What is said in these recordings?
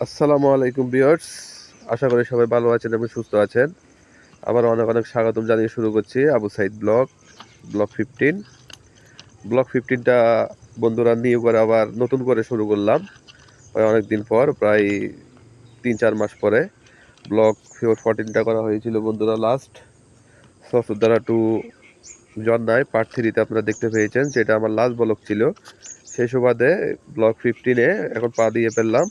আসসালামু আলাইকুম ভিউয়ার্স, আশা করি সবাই ভালো আছেন এবং সুস্থ আছেন। আবার অনেক অনেক স্বাগতম জানিয়ে শুরু করছি আবু সাইদ ব্লগ 15। ব্লগ 15টা বন্ধুরা নিয়ে করে আবার নতুন করে শুরু করলাম অনেক দিন পর, প্রায় 3-4 মাস পরে। ব্লগ 14টা করা হয়েছিল বন্ধুরা লাস্ট সফরদারা টু জন্নায় পার্ট 3তে আপনারা দেখতে পেয়েছেন, যেটা আমার লাস্ট ব্লগ ছিল। সেই সুবাদে ব্লগ 15-এ এখন পা দিয়ে ফেললাম,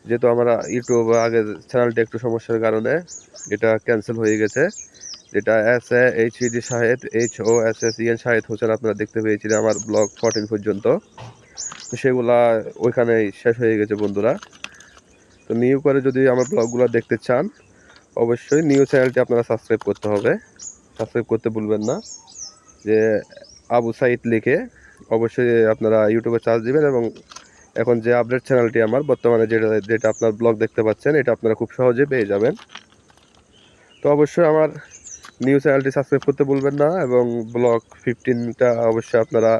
যেহেতু আমার ইউটিউব আগের চ্যানেলটা একটু সমস্যার কারণে এটা ক্যান্সেল হয়ে গেছে। যেটা SAHED শাহেদ HOSSEN শাহেদ হোসেন আপনারা দেখতে পেয়েছিলেন আমার ব্লগ 14 পর্যন্ত, তো সেগুলা ওইখানেই শেষ হয়ে গেছে বন্ধুরা। তো নিউ করে যদি আমার ব্লগগুলো দেখতে চান, অবশ্যই নিউ চ্যানেলটি আপনারা সাবস্ক্রাইব করতে হবে। সাবস্ক্রাইব করতে ভুলবেন না, যে আবু সাইদ লিখে অবশ্যই আপনারা ইউটিউবে সার্চ দিবেন। এবং এখন যে আপডেট চ্যানেলটি আমার বর্তমানে যেটা যেটা আপনার ব্লগ দেখতে পাচ্ছেন, এটা আপনারা খুব সহজে পেয়ে যাবেন। তো অবশ্যই আমার নিউ চ্যানেলটি সাবস্ক্রাইব করতে ভুলবেন না, এবং ব্লগ 15টা অবশ্যই আপনারা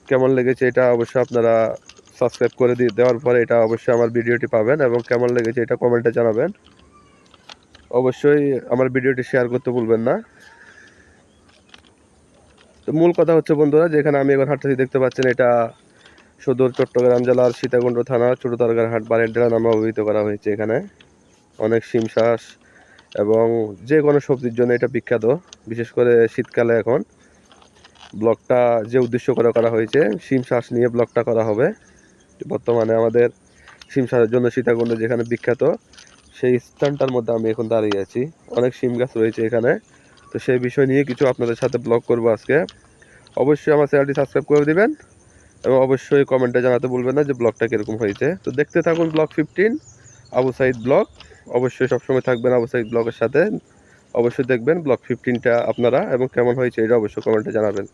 কেমন লেগেছে এটা অবশ্যই আপনারা সাবস্ক্রাইব করে দেওয়ার পরে এটা অবশ্যই আমার ভিডিওটি পাবেন, এবং কেমন লেগেছে এটা কমেন্টে জানাবেন। অবশ্যই আমার ভিডিওটি শেয়ার করতে ভুলবেন না। তো মূল কথা হচ্ছে বন্ধুরা, যেখানে আমি এখন হাঁটতেছি দেখতে পাচ্ছেন, এটা সদর চট্টগ্রাম জেলার সীতাকুণ্ড থানার ছোট দরগারহাট বারেরডেলা নামে অভিহিত করা হয়েছে। এখানে অনেক শিম চাষ এবং যে কোনো সবজির জন্য এটা বিখ্যাত, বিশেষ করে শীতকালে। এখন ব্লগটা যে উদ্দেশ্য করে করা হয়েছে, শিম চাষ নিয়ে ব্লগটা করা হবে। বর্তমানে আমাদের শিম চাষের জন্য সীতাকুণ্ড যেখানে বিখ্যাত, সেই স্থানটার মধ্যে আমি এখন দাঁড়িয়ে আছি। অনেক শিম গাছ রয়েছে এখানে, তো সেই বিষয় নিয়ে কিছু আপনাদের সাথে ব্লগ করব আজকে। অবশ্যই আমার চ্যানেলটি সাবস্ক্রাইব করে দিবেন, এবং অবশ্যই কমেন্টে জানাতে ভুলবেন না যে ব্লগটা কীরকম হয়েছে। তো দেখতে থাকুন ব্লগ 15 আবু সাইদ ব্লগ। অবশ্যই সবসময় থাকবেন আবু সাইদ ব্লগের সাথে। অবশ্যই দেখবেন ব্লগ 15টা আপনারা, এবং কেমন হয়েছে এটা অবশ্যই কমেন্টে জানাবেন।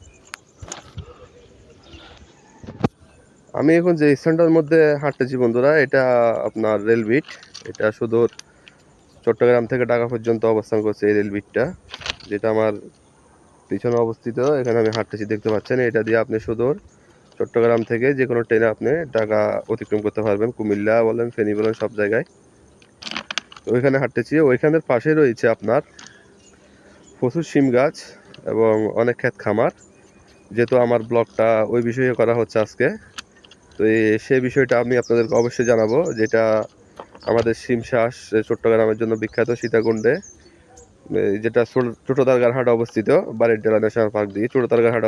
আমি এখন যে স্থানটার মধ্যে হাঁটতেছি বন্ধুরা, এটা আপনার রেলবিট। এটা সুদূর চট্টগ্রাম থেকে ঢাকা পর্যন্ত অবস্থান করছে এই রেলবিটটা, যেটা আমার পিছনে অবস্থিত। এখানে আমি হাঁটতেছি দেখতে পাচ্ছেন, এটা দিয়ে আপনি সুদূর চট্টগ্রাম থেকে যে কোনো ট্রেনে আপনি ঢাকা অতিক্রম করতে পারবেন, কুমিল্লা বলেন ফেনী বলেন সব জায়গায়। তো ওইখানে হাঁটতেছি, ওইখানের পাশে রয়েছে আপনার প্রচুর শিম গাছ এবং অনেক ক্ষেত খামার। যেহেতু আমার ব্লগটা ওই বিষয়ে করা হচ্ছে আজকে, তো সেই বিষয়টা আমি আপনাদেরকে অবশ্যই জানাবো, যেটা আমাদের শিম চাষ চট্টগ্রামের জন্য বিখ্যাত সীতাকুণ্ডে, যেটা ছোট দারগারহাট অবস্থিত, বারেরডেলা ন্যাশনাল পার্ক দিয়ে ছোট দারগারহাট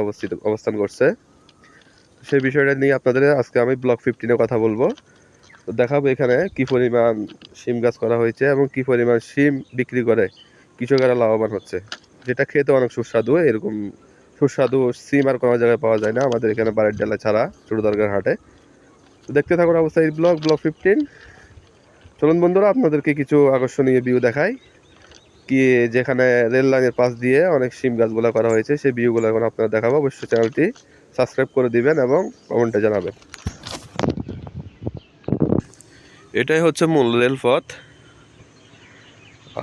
অবস্থান করছে। সেই বিষয়টা নিয়ে আপনাদের আজকে আমি ব্লগ 15-এ কথা বলবো। তো দেখাবো এখানে কি পরিমাণ শিম গাছ করা হয়েছে এবং কি পরিমাণ শিম বিক্রি করে কৃষকেরা লাভবান হচ্ছে, যেটা খেতে অনেক সুস্বাদু। এরকম সুস্বাদু সিম আর কোনো জায়গায় পাওয়া যায় না আমাদের এখানে বারেরডেলা ছাড়া, ছোট দরগারহাটে। তো দেখতে থাকুন অবস্থায় ব্লগ 15। চলুন বন্ধুরা, আপনাদেরকে কিছু আকর্ষণীয় ভিউ দেখাই, কি যেখানে রেল লাইনের পাশ দিয়ে অনেক শিম গাছগুলো করা হয়েছে, সেই ভিউগুলো এখন আপনারা দেখাবো। অবশ্যই চ্যানেলটি সাবস্ক্রাইব করে দিবেন এবং কমেন্টে জানাবেন। এটাই হচ্ছে মূল রেলপথ।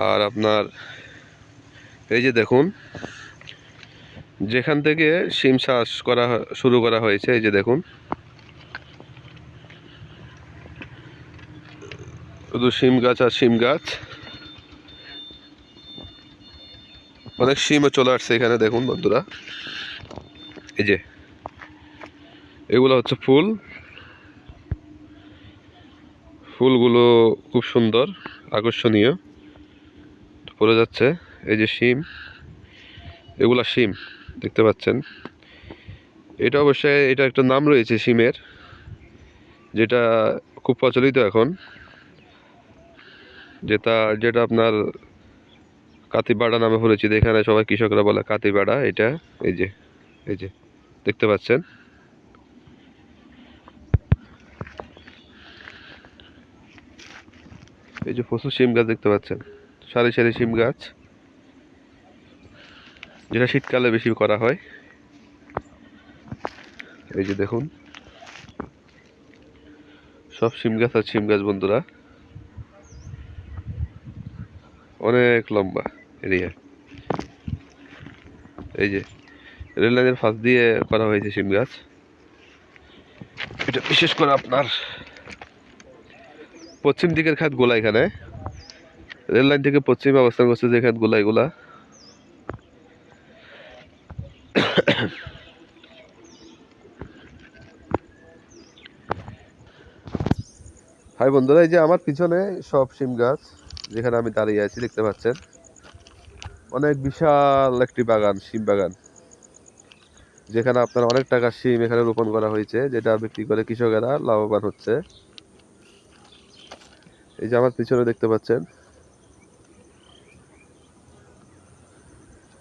আর আপনার এই যে দেখুন, যেখান থেকে শিম চাষ শুরু করা হয়েছে, এই যে দেখুন, শুধু শিম গাছ আর শিম গাছ। অনেক শিমও চলে আসছে এখানে, দেখুন বন্ধুরা। এই যে এগুলো হচ্ছে ফুলগুলো খুব সুন্দর, আকর্ষণীয় পড়ে যাচ্ছে। এই যে শিম, এগুলা শিম দেখতে পাচ্ছেন। এটা অবশ্যই এটা একটা নাম রয়েছে শিমের, যেটা খুব প্রচলিত এখন, যেটা আপনার কাতিবাড়া নামে পরিচিত। এখানে সবাই কৃষকরা বলে কাতিবাড়া এটা। এই যে দেখতে পাচ্ছেন, এই যে প্রচুর শিম গাছ দেখতে পাচ্ছেন, সারি সারি শিম গাছ, যেটা শীতকালে বেশি করা হয়। এই যে দেখুন, সব শিম গাছ আর শিম গাছ বন্ধুরা, অনেক লম্বা এরিয়া। এই যে রেল লাইনের ফাঁস দিয়ে করা হয়েছে শিম গাছ। এটা বিশেষ করে আপনার পশ্চিম দিকের খাতগুলা এখানে, রেল লাইন থেকে পশ্চিমে অবস্থান করছে যে খাতগুলা এগুলা। হাই বন্ধুরা, এই যে আমার পিছনে সব শিম গাছ, যেখানে আমি দাঁড়িয়ে আছি দেখতে পাচ্ছেন, অনেক বিশাল একটি বাগান, শিম বাগান, যেখানে আপনার অনেক টাকার শিম এখানে রোপণ করা হয়েছে, যেটা বিক্রি করে কৃষকেরা লাভবান হচ্ছে। এই যে আমার পিছনে দেখতে পাচ্ছেন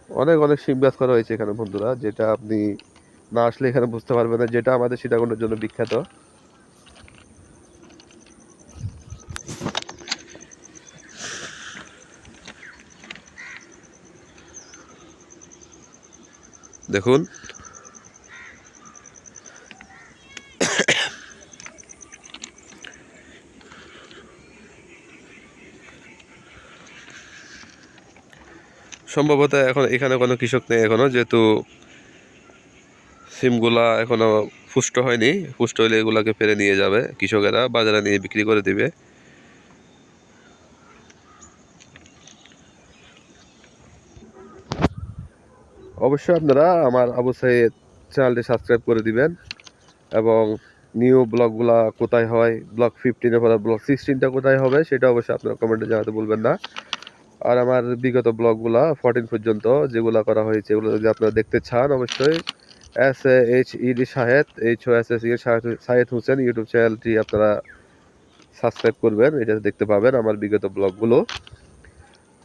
অনেক অনেক শিম গাছ করা হয়েছে এখানে বন্ধুরা, যেটা আপনি না আসলে এখানে বুঝতে পারবেন না, যেটা আমাদের সীতাকুণ্ডের জন্য বিখ্যাত। দেখুন, সম্ভবত এখন এখানে কোনো কৃষক নেই এখনো, যেহেতু সিমগুলা এখনো পুষ্ট হয়নি। পুষ্ট হলে এগুলাকে পেরে নিয়ে যাবে কৃষকেরা, বাজারে নিয়ে বিক্রি করে দিবে। অবশ্যই আপনারা আমার আবু সাইদ চ্যানেলটি সাবস্ক্রাইব করে দিবেন, এবং নিউ ব্লগগুলা কোথায় হয়, ব্লগ 15-এর পরে ব্লগ 16টা কোথায় হবে সেটা অবশ্যই আপনারা কমেন্টে জানাতে বলবেন না। আর আমার বিগত ব্লগগুলা 14 পর্যন্ত যেগুলো করা হয়েছে, এগুলো যদি আপনারা দেখতে চান, অবশ্যই SAHED শাহেদ, শাহেদ হোসেন ইউটিউব চ্যানেলটি আপনারা সাবস্ক্রাইব করবেন, এটা দেখতে পাবেন আমার বিগত ব্লগগুলো।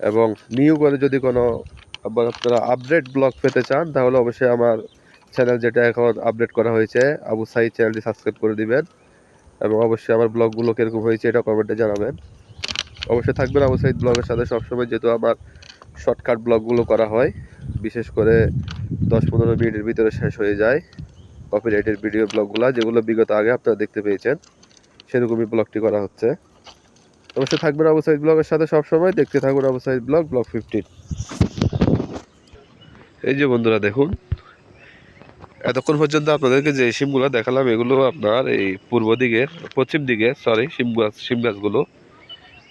এবং নিউ করে যদি কোনো আপনারা আপডেট ব্লগ পেতে চান, তাহলে অবশ্যই আমার চ্যানেল যেটা এখন আপডেট করা হয়েছে, আবু সাইদ চ্যানেলটি সাবস্ক্রাইব করে দিবেন, এবং অবশ্যই আমার ব্লগগুলো কীরকম হয়েছে এটা কমেন্টে জানাবেন। অবশ্যই থাকবেন আবু সাইদ ব্লগের সাথে সবসময়, যেহেতু আমার শর্টকাট ব্লগগুলো করা হয়, বিশেষ করে 10-15 মিনিটের ভিতরে শেষ হয়ে যায় কপিরাইটের ভিডিও ব্লগগুলো, যেগুলো বিগত আগে আপনারা দেখতে পেয়েছেন, সেরকমই ব্লগটি করা হচ্ছে। অবশ্যই থাকবেন আবু সাইদ ব্লগের সাথে সবসময়, দেখতে থাকুন আবু সাইদ ব্লগ, ব্লগ 15। এই যে বন্ধুরা দেখুন, এতক্ষণ পর্যন্ত আপনাদেরকে যে শিমগুলো দেখালাম, এগুলো আপনার এই পশ্চিম দিকে শিম গাছগুলো,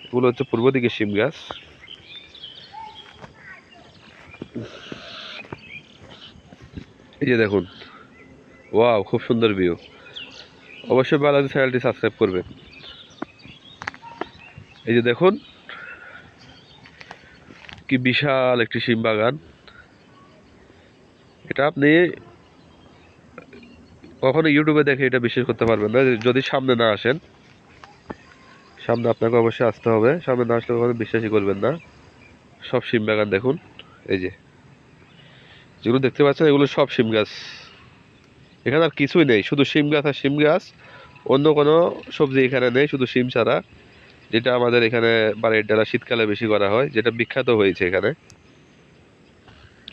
এগুলো হচ্ছে পূর্ব দিকে শিম গাছ। এই যে দেখুন, ওয়াও, খুব সুন্দর ভিউ। অবশ্যই বাংলাদেশ চ্যানেলটি সাবস্ক্রাইব করবেন। এই যে দেখুন, কি বিশাল একটি শিম বাগান। এটা আপনি কখনো ইউটিউবে দেখে এটা বিশ্বাস করতে পারবেন না, যদি সামনে না আসেন। সামনে আপনাকে অবশ্যই আসতে হবে, সামনে না আসলে কখনো বিশ্বাসই করবেন না। সব শিম বাগান দেখুন, এই যে যেগুলো দেখতে পাচ্ছেন, এগুলো সব শিম গাছ। এখানে আর কিছুই নেই, শুধু শিম গাছ আর শিম গাছ। অন্য কোনো সবজি এখানে নেই, শুধু শিম ছাড়া, যেটা আমাদের এখানে বাড়ির ডালা শীতকালে বেশি করা হয়, যেটা বিখ্যাত হয়েছে এখানে।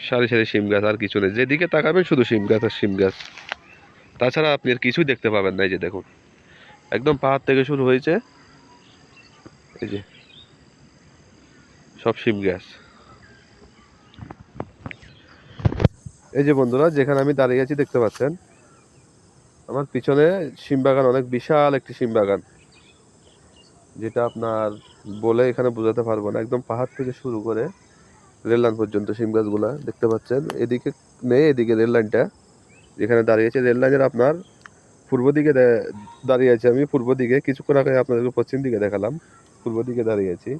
সারি সারি শিম গাছ, আর কিছু নেই, যেদিকে তাকাবেন শুধু শিম গাছ আর শিম গাছ। তাছাড়া আপনি আর কিছুই দেখতে পাবেন না। এই যে দেখুন, একদম পাহাড় থেকে শুরু হয়েছে, এই যে সব শিম গাছ। এই যে বন্ধুরা, যেখানে আমি দাঁড়িয়ে আছি দেখতে পাচ্ছেন, আমার পিছনে শিম বাগান, অনেক বিশাল একটি শিম বাগান, যেটা আপনার বলে এখানে বোঝাতে পারবো না। একদম পাহাড় থেকে শুরু করে রেল লাইন পর্যন্ত শিম গাছগুলা দেখতে পাচ্ছেন। এদিকে নেই, এদিকে রেল লাইনটা যেখানে দাঁড়িয়েছে, রেল লাইনের আপনার পূর্ব দিকে দাঁড়িয়ে আছি আমি। পূর্ব দিকে কিছুক্ষণ আগে আপনাদেরকে পশ্চিম দিকে দেখালাম, পূর্ব দিকে দাঁড়িয়ে আছি।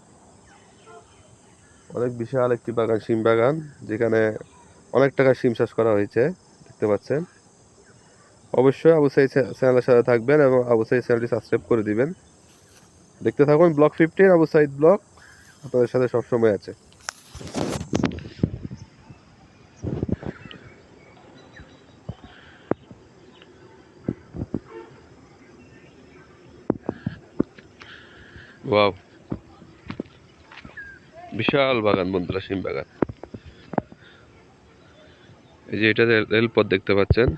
অনেক বিশাল একটি বাগান, শিম বাগান, যেখানে অনেক টাকা শিম চাষ করা হয়েছে দেখতে পাচ্ছেন। অবশ্যই আবু সাইদ চ্যানেলের সাথে থাকবেন, এবং আবু সাইদ চ্যানেলটি সাবস্ক্রাইব করে দিবেন। দেখতে থাকুন ব্লগ 15, আবু সাইদ ব্লগ আপনাদের সাথে সবসময় আছে। ওয়াও, বিশাল বাগান বন্ধুরা, শিম বাগান। এই যে এটা রেলপথ দেখতে পাচ্ছেন,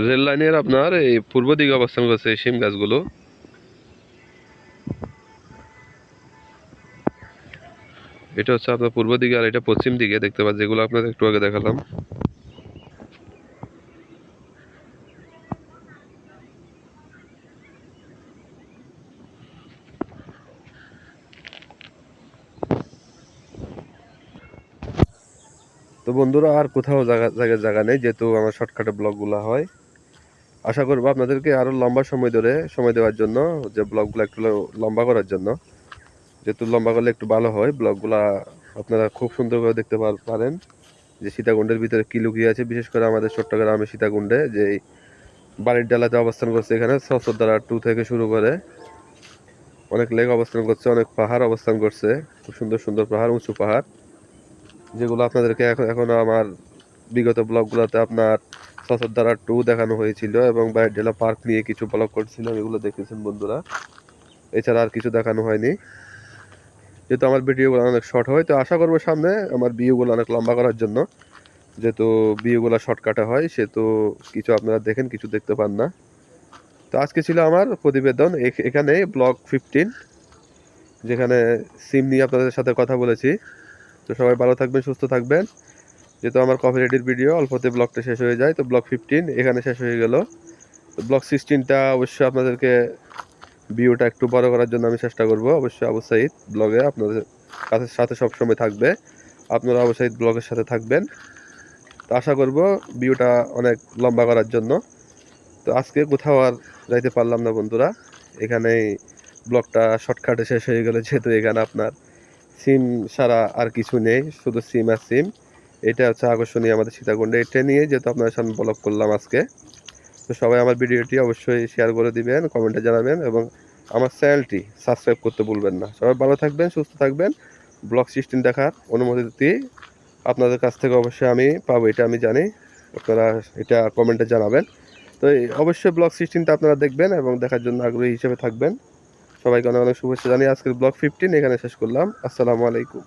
রেল লাইনের আপনার এই পূর্ব দিকে অবস্থান করছে এই শিম গাছগুলো। এটা হচ্ছে আপনার পূর্ব দিকে, আর এটা পশ্চিম দিকে দেখতে পাচ্ছেন, যেগুলো আপনাদের একটু আগে দেখালাম। তো বন্ধুরা আর কোথাও জায়গা নেই, যেহেতু আমার শর্টকাটে ব্লগগুলো হয়। আশা করবো আপনাদেরকে আরও লম্বা সময় ধরে সময় দেওয়ার জন্য, যে ব্লগগুলো একটু লম্বা করার জন্য, যেহেতু লম্বা করলে একটু ভালো হয় ব্লগগুলা, আপনারা খুব সুন্দর করে দেখতে পারেন যে সীতাকুণ্ডের ভিতরে কি লুকিয়ে আছে। বিশেষ করে আমাদের চট্টগ্রামে সীতাকুণ্ডে যে বাড়ির ডালাতে অবস্থান করছে, এখানে ছছরদারা 2 থেকে শুরু করে অনেক লেক অবস্থান করছে, অনেক পাহাড় অবস্থান করছে, খুব সুন্দর সুন্দর পাহাড়, উঁচু পাহাড়, যেগুলো আপনাদেরকে এখন আমার বিগত ব্লগগুলোতে আপনার ছছরদারা 2 দেখানো হয়েছিল এবং বাইরডেলা পার্ক নিয়ে কিছু ব্লগ করছিলাম, এগুলো দেখেছেন বন্ধুরা। এছাড়া আর কিছু দেখানো হয়নি, যেহেতু আমার ভিডিওগুলো অনেক শর্ট হয়। তো আশা করবো সামনে আমার ভিডিওগুলো অনেক লম্বা করার জন্য, যেহেতু ভিডিওগুলো শর্টকাটে হয়, সেহেতু কিছু আপনারা দেখেন, কিছু দেখতে পান না। তো আজকে ছিল আমার প্রতিবেদন এখানে ব্লগ 15, যেখানে সিম নিয়ে আপনাদের সাথে কথা বলেছি। তো সবাই ভালো থাকবেন, সুস্থ থাকবেন। যেহেতু আমার কপিরাইটের ভিডিও অল্পতে ব্লগটা শেষ হয়ে যায়, তো ব্লগ 15 এখানে শেষ হয়ে গেল। তো ব্লগ 16টা অবশ্যই আপনাদেরকে ভিডিওটা একটু বড় করার জন্য আমি চেষ্টা করব। অবশ্যই আবু সাইদ ব্লগে আপনাদের কাছে সাথে সবসময় থাকবে, আপনারা আবু সাইদ ব্লগের সাথে থাকবেন। তো আশা করব ভিডিওটা অনেক লম্বা করার জন্য। তো আজকে কোথাও আর যাইতে পারলাম না বন্ধুরা, এখানেই ব্লগটা শর্টকাটে শেষ হয়ে গেল, যেহেতু এখানে আপনার সিম ছাড়া আর কিছু নেই, শুধু সিম আর সিম। এটা হচ্ছে আকর্ষণীয় আমাদের সীতাকুণ্ডে, এটা নিয়ে যেহেতু আপনার সামনে ব্লগ করলাম আজকে। তো সবাই আমার ভিডিওটি অবশ্যই শেয়ার করে দিবেন, কমেন্টে জানাবেন এবং আমার চ্যানেলটি সাবস্ক্রাইব করতে ভুলবেন না। সবাই ভালো থাকবেন, সুস্থ থাকবেন। ব্লগ 16 দেখার অনুমতি আপনাদের কাছ থেকে অবশ্যই আমি পাবো, এটা আমি জানি। আপনারা এটা কমেন্টে জানাবেন। তো অবশ্যই ব্লগ 16টা আপনারা দেখবেন এবং দেখার জন্য আগ্রহী হিসেবে থাকবেন। সবাইকে অনেক অনেক শুভেচ্ছা জানিয়ে আজকের ব্লগ 15 এখানে শেষ করলাম। আসসালামু আলাইকুম।